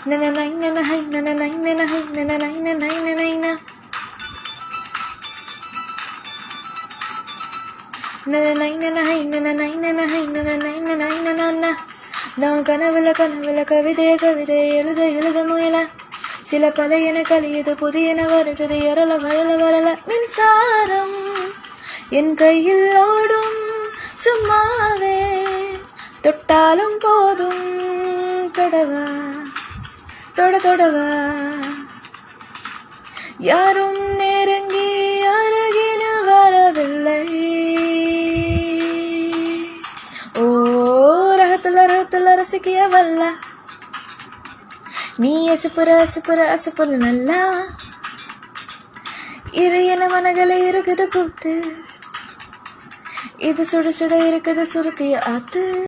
நான் கனவுல கவிதை எழுத முயல சில பழையன கலியது புதியன வருகிறது வரல மின்சாரம் என் கையில் ஓடும் சும்மாவே தொட்டாலும் போதும் தொடவா யாரும் நெருங்கி அருகினில் வரவில்லை. ஓ ரகத்துல ரசிக்கிய வல்ல நீ அசுப்புற நல்லா இரு என மனகளை இருக்குது கூத்து இது சுட இருக்குது சுருக்கிய ஆத்து.